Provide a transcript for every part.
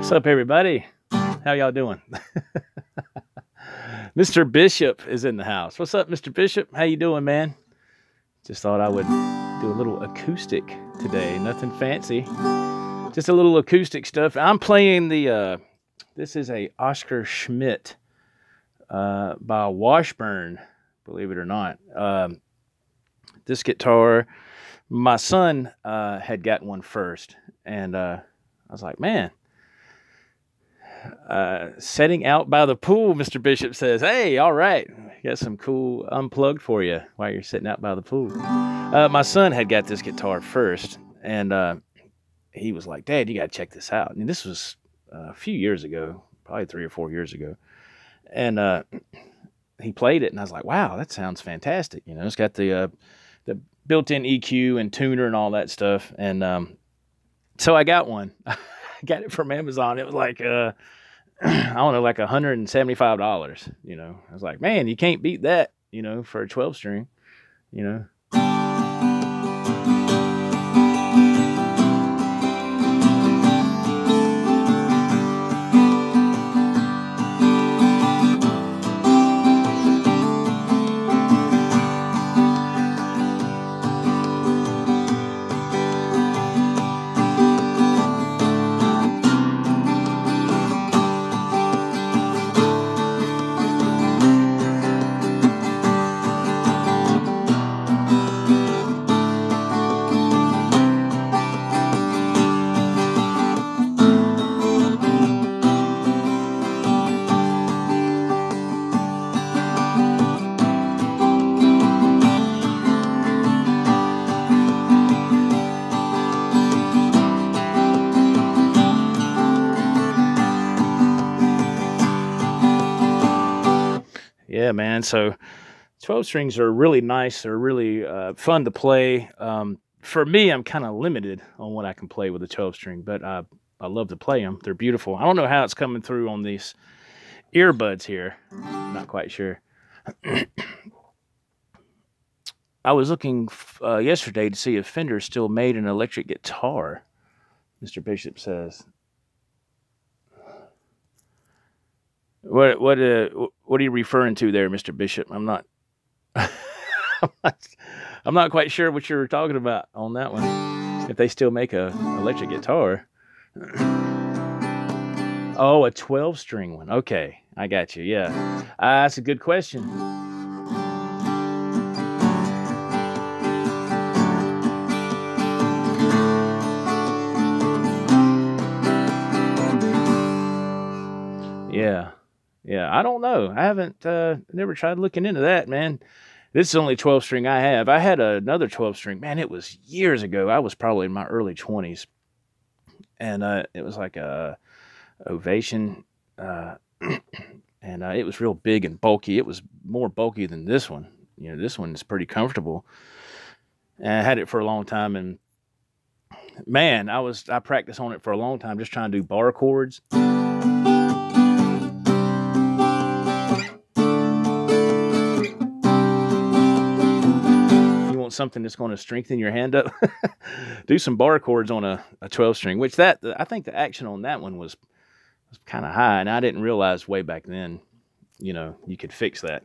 What's up, everybody? How y'all doing? Mr. Bishop is in the house. What's up, Mr. Bishop? How you doing, man? Just thought I would do a little acoustic today. Nothing fancy. Just a little acoustic stuff. I'm playing the, this is a Oscar Schmidt by Washburn, believe it or not. This guitar, my son had gotten one first, and I was like, man, setting out by the pool, Mr. Bishop says, hey, all right, got some cool Unplugged for you while you're sitting out by the pool. My son had got this guitar first, and he was like, Dad, you got to check this out. And this was a few years ago, probably 3 or 4 years ago. And he played it, and I was like, wow, that sounds fantastic. You know, it's got the built-in EQ and tuner and all that stuff. And so I got one. I got it from Amazon. It was like, I don't know, like $175, you know. I was like, man, you can't beat that, you know, for a 12-string, you know. Yeah, man. So 12 strings are really nice. They're really fun to play. For me, I'm kind of limited on what I can play with a 12 string, but I love to play them. They're beautiful. I don't know how it's coming through on these earbuds here. Not quite sure. I was looking yesterday to see if Fender still made an electric guitar, Mr. Bishop says. What are you referring to there, Mr. Bishop? I'm not I'm not quite sure what you're talking about on that one. If they still make a electric guitar. Oh, a 12-string one. Okay, I got you. Yeah, that's a good question. Yeah, I don't know. I haven't never tried looking into that, man. This is the only 12-string I have. I had another 12-string. Man, it was years ago. I was probably in my early 20s. And it was like a Ovation. And it was real big and bulky. It was more bulky than this one. You know, this one is pretty comfortable. And I had it for a long time. And, man, I practiced on it for a long time just trying to do bar chords. Something that's going to strengthen your hand up. Do some bar chords on a 12-string, which I think the action on that one was kind of high, and I didn't realize way back then, you know, you could fix that.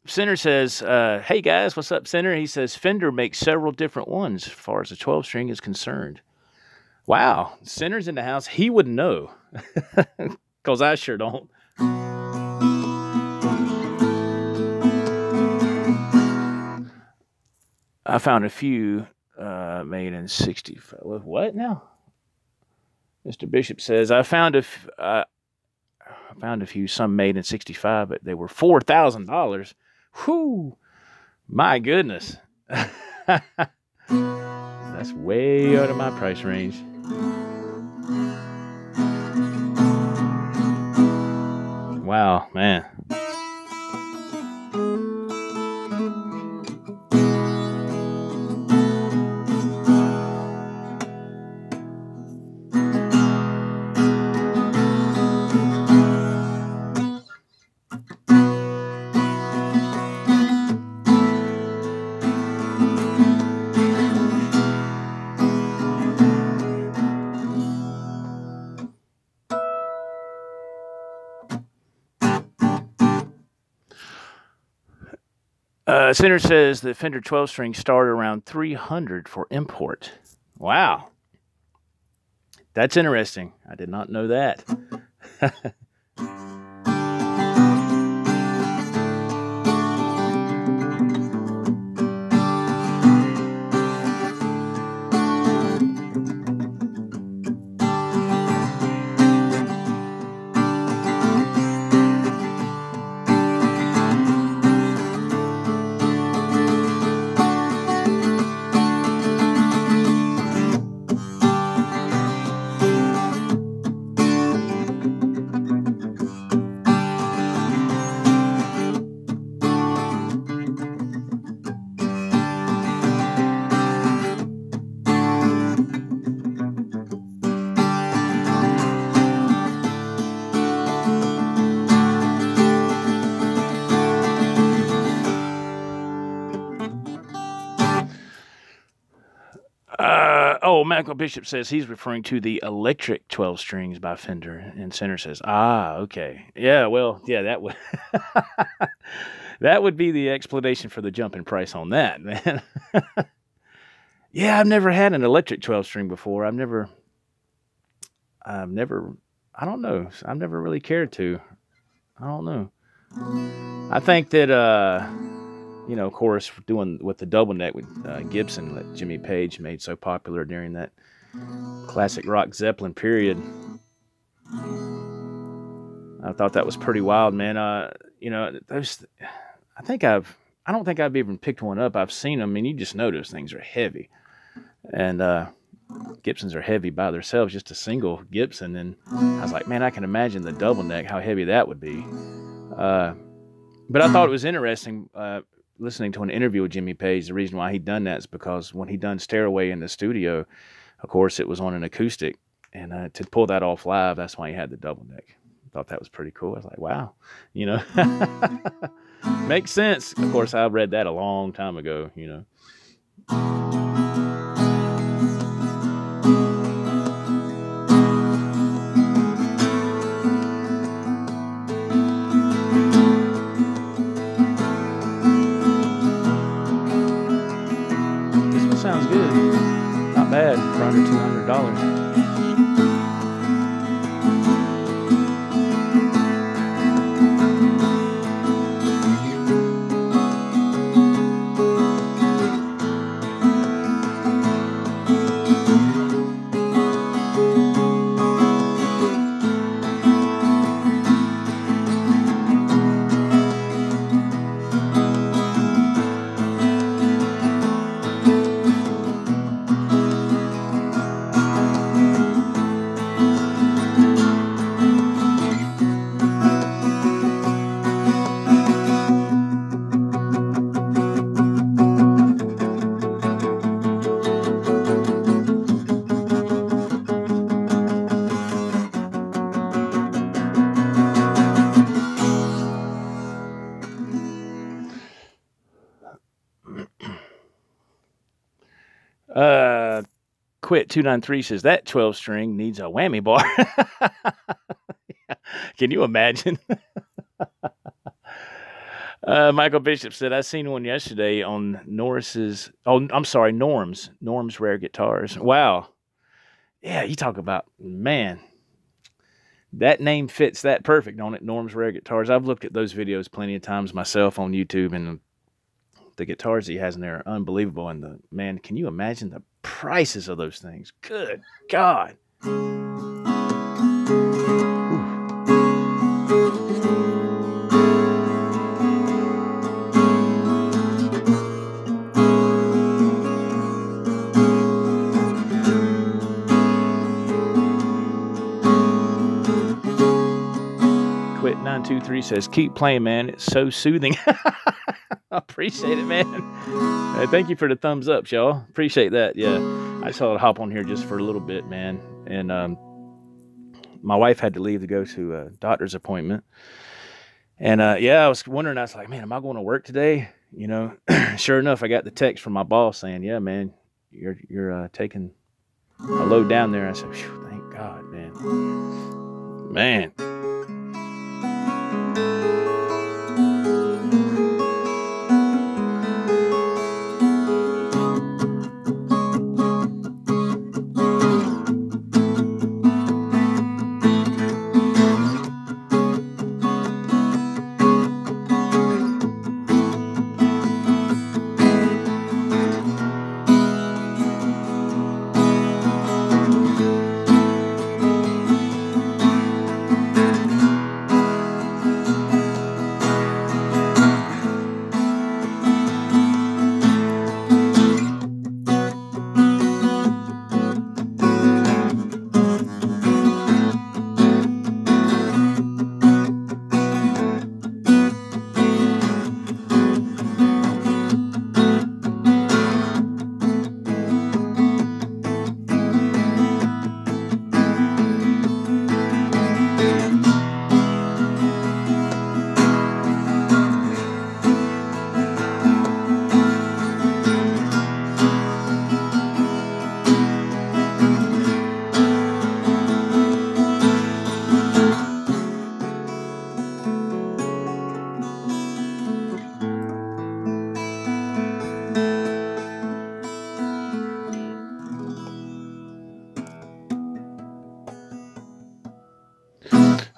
Center says, hey guys, what's up, Center? He says Fender makes several different ones as far as the 12-string is concerned. Wow, Center's in the house. He would know, because I sure don't. I found a few made in 65. What now? Mr. Bishop says I found a few, some made in 65, but they were $4,000. Whew! My goodness, that's way out of my price range. Wow, man. Center says the Fender 12-string start around $300 for import. Wow. That's interesting. I did not know that. Michael Bishop says he's referring to the electric 12 strings by Fender, and Center says, okay. Yeah, well, yeah, that would that would be the explanation for the jump in price on that, man. Yeah, I've never had an electric 12 string before. I've never, I don't know. I've never really cared to. I don't know. I think that, of course, doing with the double neck with Gibson that Jimmy Page made so popular during that classic rock Zeppelin period. I thought that was pretty wild, man. Those, I don't think I've even picked one up. I've seen them. I mean, you just know those things are heavy. And Gibsons are heavy by themselves, just a single Gibson. And I was like, man, I can imagine the double neck, how heavy that would be. But I thought it was interesting listening to an interview with Jimmy Page. The reason why he'd done that is because when he done Stairway in the studio, of course, it was on an acoustic. And to pull that off live, that's why he had the double neck. I thought that was pretty cool. I was like, wow, makes sense. Of course, I read that a long time ago, This one sounds good. Not bad for under $200. Quit 293 says that 12 string needs a whammy bar. Can you imagine? Michael Bishop said, I seen one yesterday on Norm's Rare Guitars. Wow. Yeah, you talk about, man, that name fits that perfect on it, Norm's Rare Guitars. I've looked at those videos plenty of times myself on YouTube, and the guitars he has in there are unbelievable. And man, can you imagine the prices of those things? Good God. Quit 923 says, keep playing, man. It's so soothing. I appreciate it, man. Thank you for the thumbs up, y'all. Appreciate that. Yeah, I just thought I'd hop on here just for a little bit, man. And my wife had to leave to go to a doctor's appointment. And I was wondering. I was like, man, am I going to work today? Sure enough, I got the text from my boss saying, yeah, man, you're taking a load down there. I said, thank God, man. Man.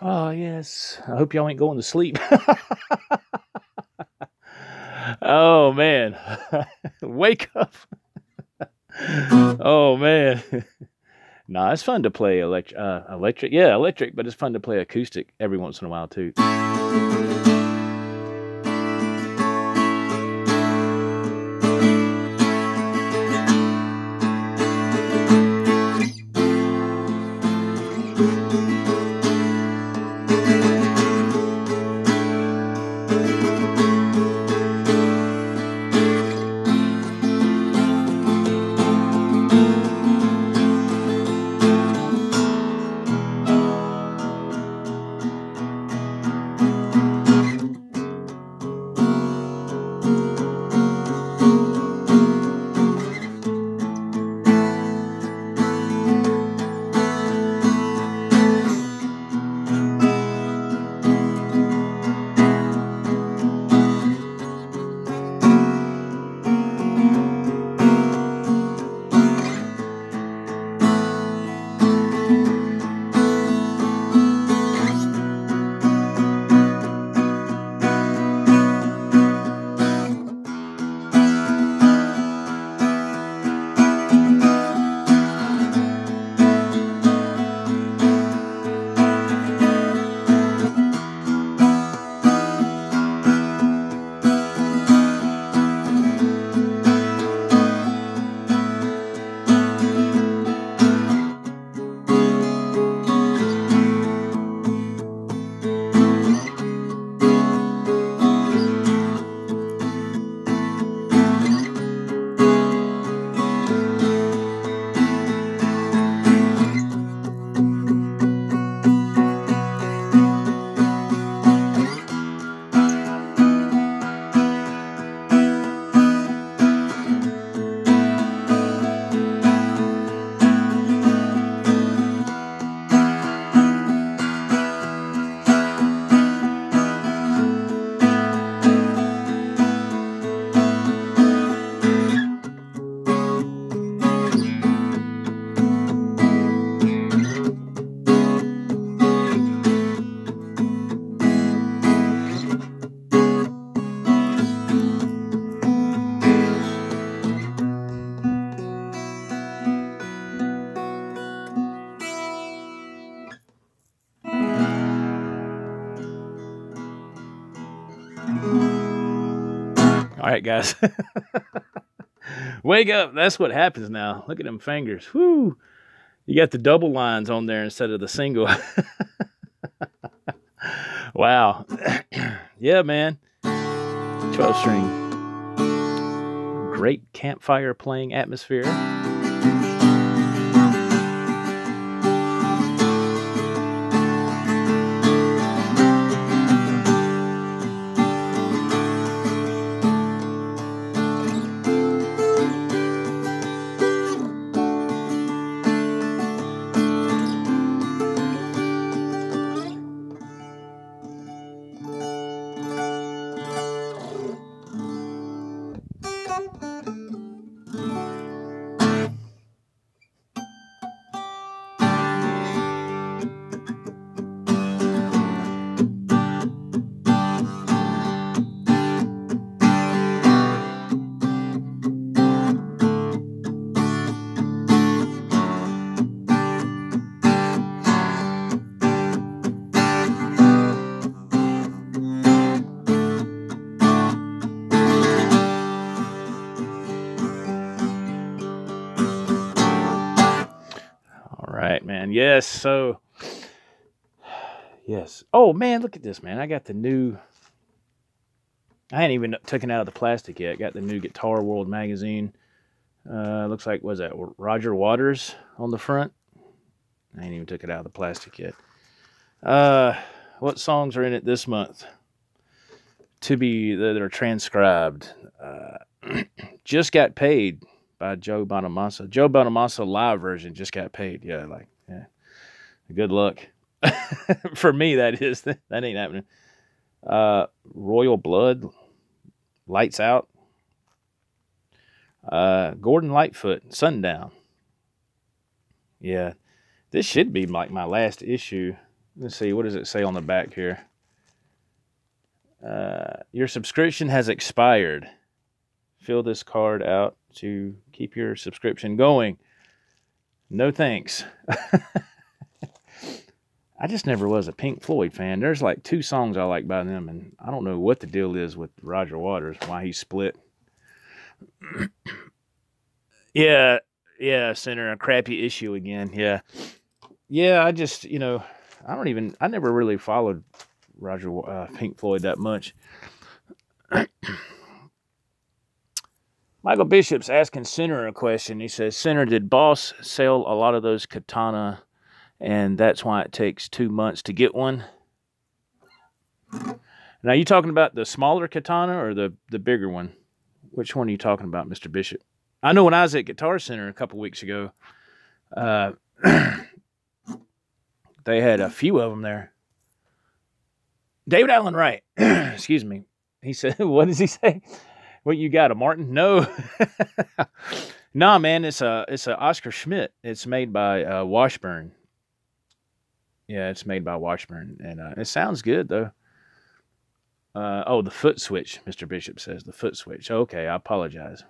Oh, yes. I hope y'all ain't going to sleep. Oh, man. Wake up. Oh, man. Nah, it's fun to play electric. Yeah, electric, but it's fun to play acoustic every once in a while, too. All right, guys. Wake up. That's what happens now. Look at them fingers. Whoo. You got the double lines on there instead of the single. Wow. Yeah, man. 12-string. Great campfire playing atmosphere. Right, man. Yes. So, yes. Oh, man, look at this, man. I got the new, I ain't even taken out of the plastic yet. Got the new Guitar World magazine. Looks like, was that Roger Waters on the front? I ain't even took it out of the plastic yet. What songs are in it this month? That are transcribed. Just Got Paid by Joe Bonamassa. Joe Bonamassa live version, Just Got Paid. Yeah, good luck. For me, that is. That ain't happening. Royal Blood, Lights Out. Gordon Lightfoot, Sundown. Yeah, this should be like my last issue Let's see, what does it say on the back here? Your subscription has expired. Fill this card out to keep your subscription going. No thanks. I just never was a Pink Floyd fan. There's like 2 songs I like by them, and I don't know what the deal is with Roger Waters, why he split. Yeah, Center, a crappy issue again. Yeah. I just, I never really followed Pink Floyd that much. Michael Bishop's asking Center a question. He says, Center, did Boss sell a lot of those katana, and that's why it takes 2 months to get one? Now, you talking about the smaller katana or the bigger one? Which one are you talking about, Mr. Bishop? I know when I was at Guitar Center a couple weeks ago, they had a few of them there. David Allen Wright, excuse me. He said, what does he say? What, you got, a Martin? No. Nah, man, it's a Oscar Schmidt. It's made by Washburn. Yeah, it's made by Washburn, and it sounds good, though. The foot switch, Mr. Bishop says. The foot switch. Okay, I apologize.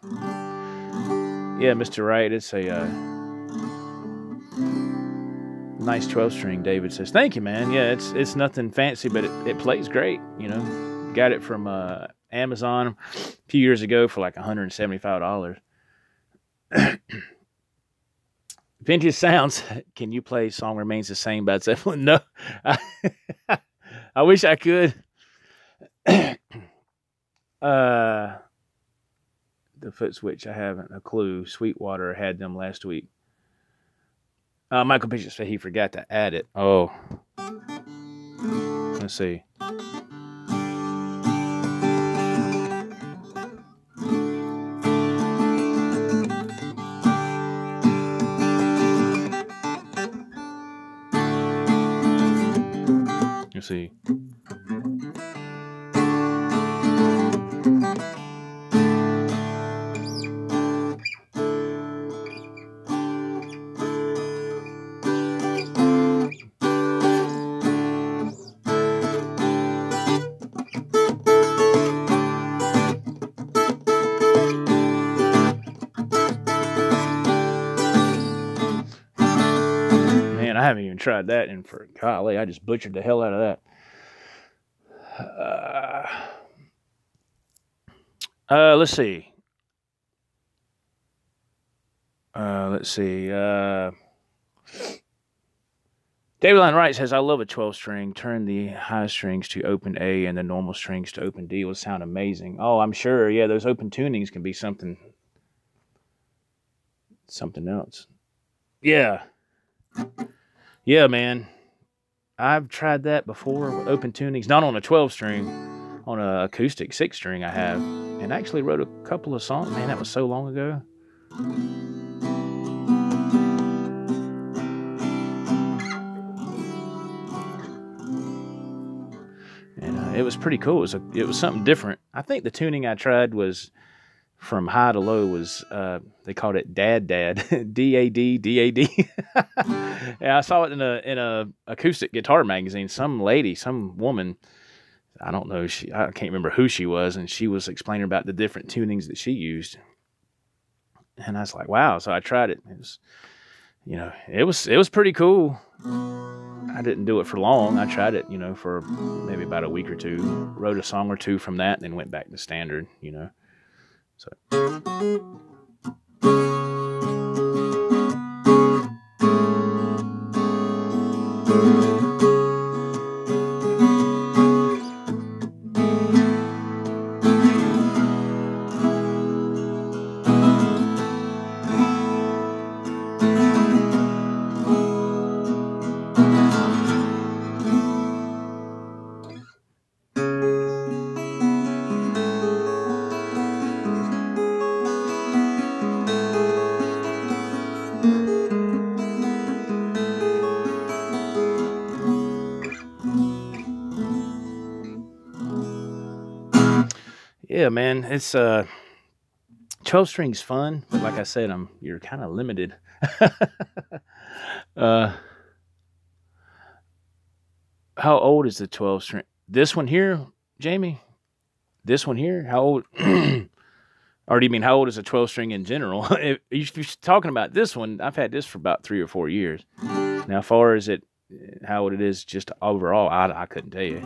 Yeah, Mr. Wright, it's a nice 12-string, David says. Thank you, man. Yeah, it's nothing fancy, but it plays great, Got it from Amazon a few years ago for like $175. Vintage Sounds. Can you play Song Remains the Same by Zeppelin? No. I wish I could. The foot switch, I haven't a clue. Sweetwater had them last week. Michael Bishop said he forgot to add it. Oh. Let's see. Let's see. Man, I haven't even tried that, and for golly, I just butchered the hell out of that. Let's see. David Line Wright says, I love a 12-string. Turn the high strings to open A and the normal strings to open D. It will sound amazing. Oh, I'm sure. Yeah, those open tunings can be something else. Yeah. Yeah, man. I've tried that before with open tunings. Not on a 12-string. On an acoustic 6-string I have. And I actually wrote a couple of songs. Man, that was so long ago. And it was pretty cool. It was something different. I think the tuning I tried was from high to low was, they called it Dad, D-A-D, D-A-D. Yeah, I saw it in a acoustic guitar magazine. Some woman, I don't know, I can't remember who she was, and she was explaining about the different tunings that she used. And I was like, wow. So I tried it. It was pretty cool. I didn't do it for long. I tried it, for maybe about a week or two. Wrote a song or two from that, and then went back to standard, So. Yeah, man, it's 12 strings fun, but like I said, you're kind of limited. How old is the 12 string? This one here, Jamie? This one here? How old? Or do you mean how old is a 12 string in general? If you're talking about this one, I've had this for about 3 or 4 years. Now, as far as how old it is just overall, I couldn't tell you.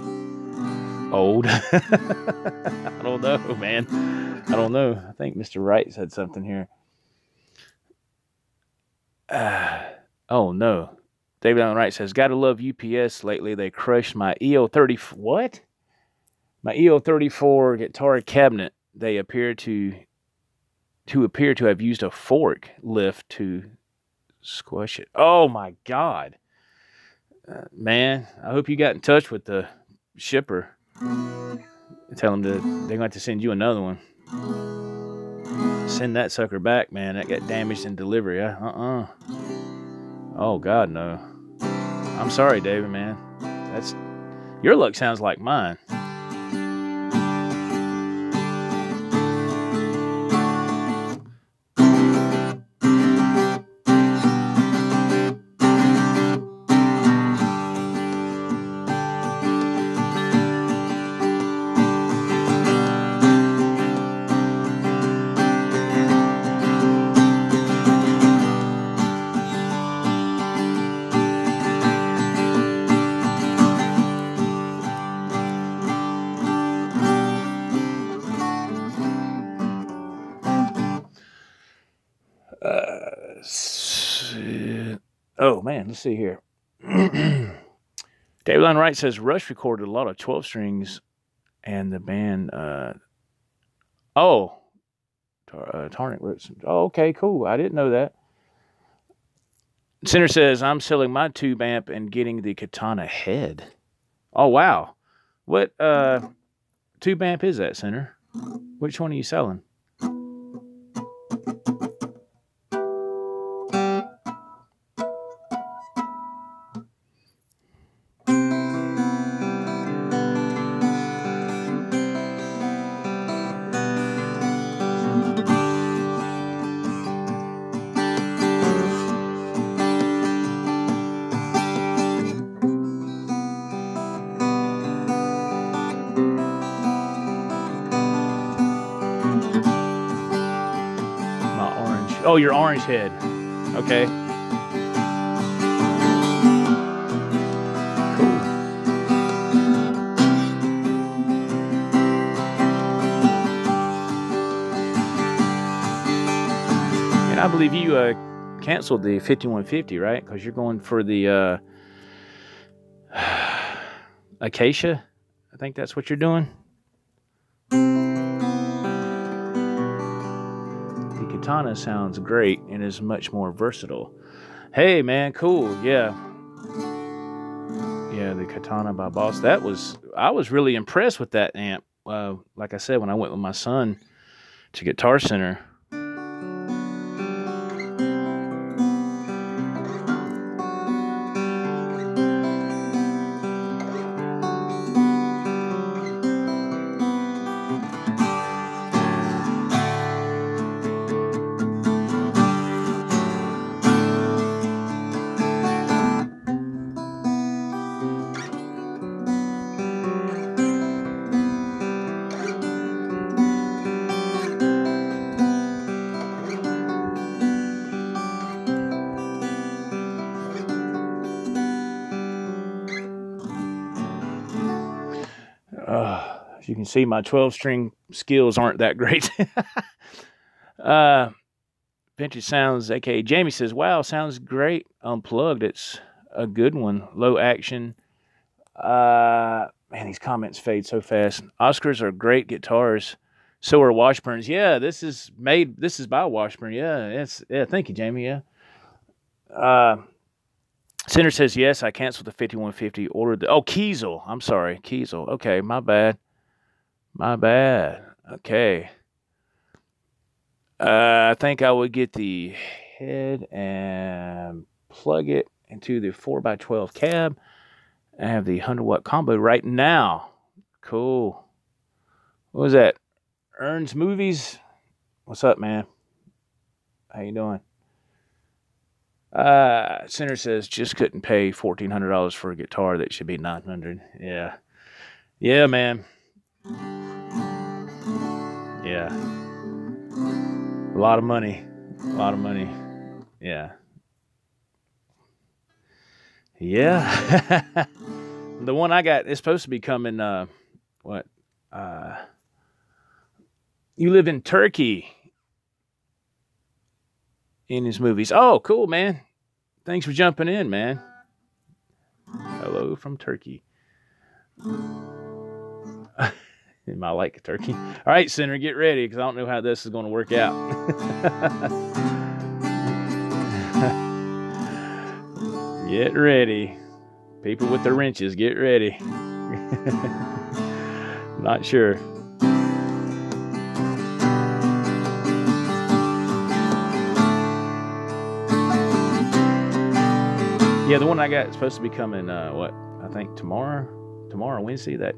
Old? I don't know, man. I don't know. I think Mr. Wright said something here. Oh, no. David Allen Wright says, gotta love UPS lately. They crushed my EO30. What? My EO34 guitar cabinet. They appear to have used a fork lift to squash it. Oh, my God. Man, I hope you got in touch with the shipper. Tell them they're going to have to send you another one. Send that sucker back, man. That got damaged in delivery. Oh, God, no. I'm sorry, David, man. Your luck sounds like mine. Oh, man, let's see here. David Allen Wright says Rush recorded a lot of 12 strings and the band, Tarnick wrote some. Oh, okay, cool. I didn't know that. Center says, I'm selling my tube amp and getting the Katana head. Oh, wow. What tube amp is that, Center? Which one are you selling? Oh, your orange head. Okay. Cool. And I believe you canceled the 5150, right? Because you're going for the Acacia. I think that's what you're doing. Katana sounds great and is much more versatile. Hey, man, cool. Yeah, the Katana by Boss. I was really impressed with that amp. Like I said, when I went with my son to Guitar Center. As you can see, my 12-string skills aren't that great. Vintage Sounds, aka Jamie says, wow, sounds great. Unplugged, it's a good one. Low action. Man, these comments fade so fast. Oscars are great guitars. So are Washburns. Yeah, this is by Washburn. Yeah, thank you, Jamie. Yeah. Center says, yes, I canceled the 5150, ordered Kiesel. I'm sorry, Kiesel. Okay, my bad. Okay. I think I would get the head and plug it into the 4x12 cab. I have the 100-watt combo right now. Cool. What was that? Ern's Movies? What's up, man? How you doing? Center says just couldn't pay $1,400 for a guitar that should be $900. Yeah. Yeah, man. Yeah. A lot of money. A lot of money. Yeah. Yeah. The one I got is supposed to be coming, what? You live in Turkey in his movies. Oh, cool, man. Thanks for jumping in, man. Hello from Turkey. You might like turkey. All right, Senator, get ready, because I don't know how this is going to work out. Get ready. People with the wrenches, get ready. Not sure. Yeah, the one I got is supposed to be coming, what, I think tomorrow, Wednesday, that,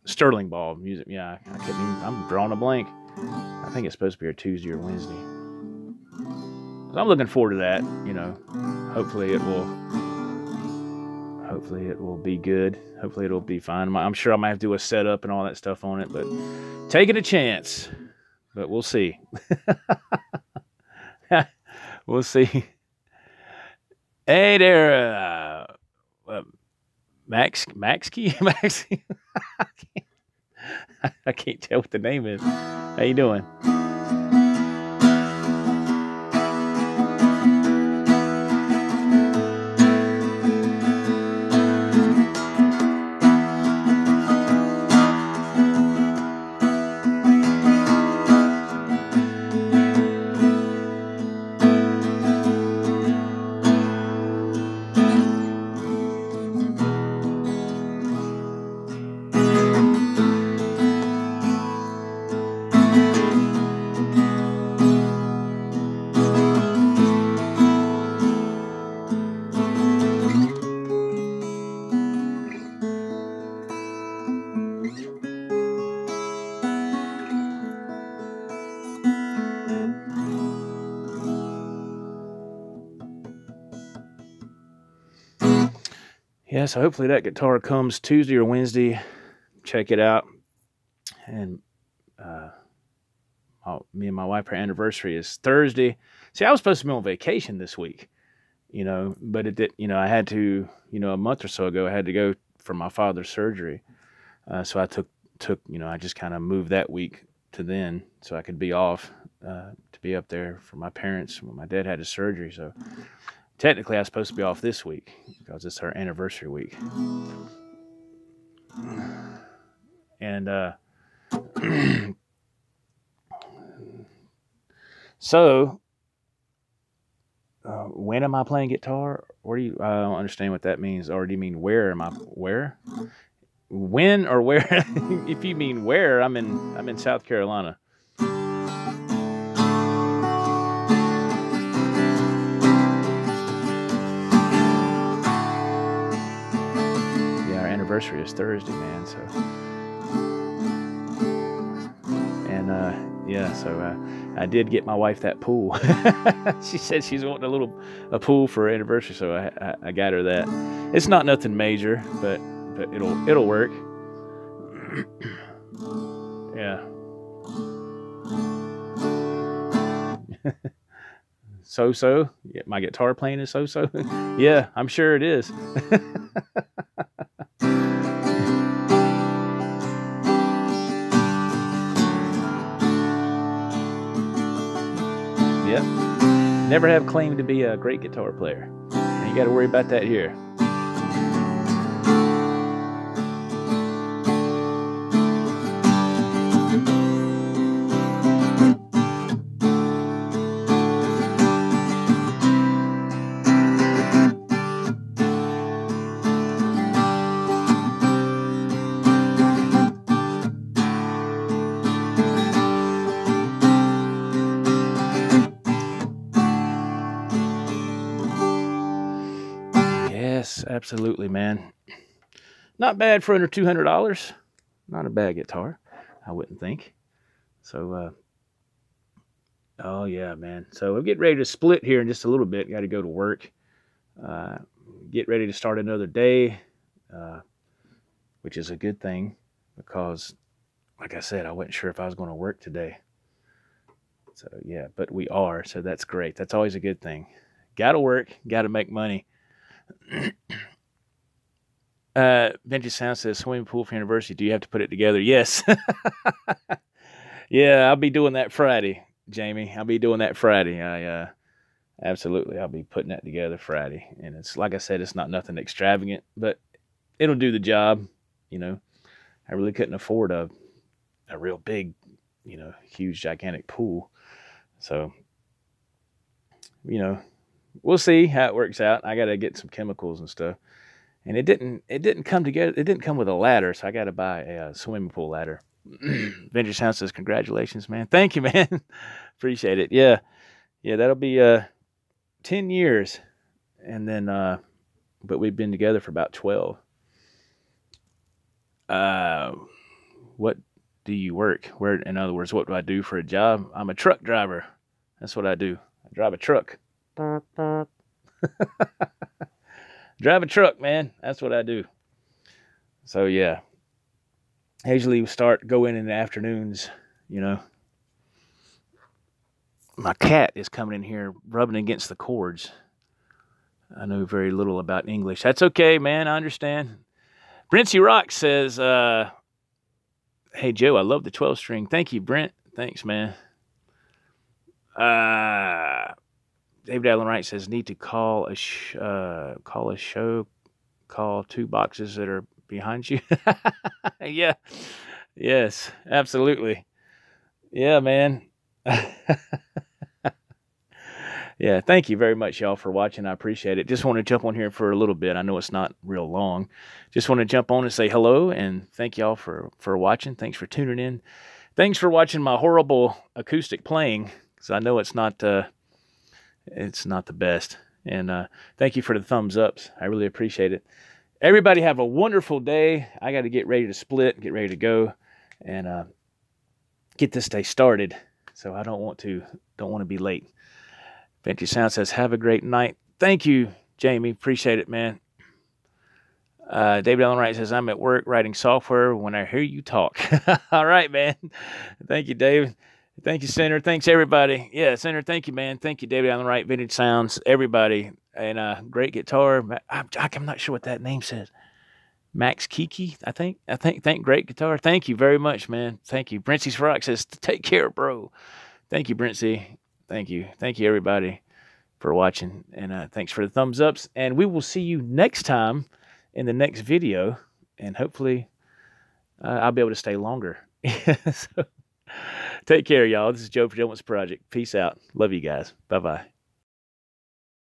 Sterling Ball music. Yeah, I couldn't even, I'm drawing a blank. I think it's supposed to be a Tuesday or Wednesday. So I'm looking forward to that, you know. Hopefully it will be good. Hopefully it'll be fine. I'm sure I might have to do a setup and all that stuff on it, but taking a chance. But we'll see. We'll see. Hey there, Maxky? I can't tell what the name is. How you doing? Yeah, so hopefully that guitar comes Tuesday or Wednesday. Check it out. And me and my wife, her anniversary is Thursday. See, I was supposed to be on vacation this week, you know, but it did, you know, I had to, you know, a month or so ago, I had to go for my father's surgery. So I took, you know, I just kind of moved that week to then so I could be off to be up there for my parents when my dad had his surgery. So technically, I was supposed to be off this week because it's her anniversary week. And so, when am I playing guitar? Or do you? I don't understand what that means. Or do you mean where am I? Where? When or where? If you mean where, I'm in South Carolina. Anniversary is Thursday, man. So, and yeah, so I did get my wife that pool. She said she's wanting a pool for her anniversary, so I got her that. It's not nothing major, but it'll work. Yeah. So, yeah, my guitar playing is so. Yeah, I'm sure it is. Yep. Never have claimed to be a great guitar player. And you got to worry about that here. Yes, absolutely, man. Not bad for under $200. Not a bad guitar, I wouldn't think. So, oh yeah, man. So we'll get ready to split here in just a little bit. Got to go to work. Uh, get ready to start another day, uh, which is a good thing because, like I said, I wasn't sure if I was going to work today. So yeah, but we are. So that's great. That's always a good thing. Got to work. Got to make money. Vintage Sound says swimming pool for university. Do you have to put it together? Yes. Yeah, I'll be doing that Friday, Jamie. I'll be doing that Friday. Absolutely, I'll be putting that together Friday. And it's like I said, it's not nothing extravagant, but it'll do the job. You know, I really couldn't afford a real big, huge gigantic pool. So, we'll see how it works out. I got to get some chemicals and stuff. And it didn't come together. It didn't come with a ladder, so I got to buy a swimming pool ladder. Vintage Sound says, congratulations, man. Thank you, man. Appreciate it. Yeah, that'll be 10 years. And then, but we've been together for about 12. What do you work? Where, in other words, what do I do for a job? I'm a truck driver. That's what I do. I drive a truck. Drive a truck, man. That's what I do. So, yeah. I usually go in the afternoons, My cat is coming in here rubbing against the cords. I know very little about English. That's okay, man. I understand. Brincy Rock says, hey, Joe, I love the 12-string. Thank you, Brent. Thanks, man. David Allen Wright says, need to call a show, call 2 boxes that are behind you. Yeah. Yes, absolutely. Yeah, man. Yeah, thank you very much, y'all, for watching. I appreciate it. Just want to jump on here for a little bit. I know it's not real long. Just want to jump on and say hello, and thank y'all for watching. Thanks for tuning in. Thanks for watching my horrible acoustic playing, because I know it's not the best. And thank you for the thumbs ups. I really appreciate it. Everybody have a wonderful day. I got to get ready to split, get ready to go, and get this day started. So I don't want to be late. Vintage Sound says, have a great night. Thank you, Jamie. Appreciate it, man. David Allen Wright says, I'm at work writing software when I hear you talk. All right, man. Thank you, David. Thank you, Senator. Thanks, everybody. Yeah, Senator, thank you, man. Thank you, David Allen Wright, Vintage Sounds, everybody. And great guitar. I'm not sure what that name says. Max Kiki, I think. Great guitar. Thank you very much, man. Thank you. Brincy's Rock says, take care, bro. Thank you, Brincy. Thank you. Thank you, everybody, for watching. And thanks for the thumbs ups. And we will see you next time in the next video. And hopefully I'll be able to stay longer. So, take care, y'all. This is Joe for Joe Wants Project. Peace out. Love you guys. Bye-bye.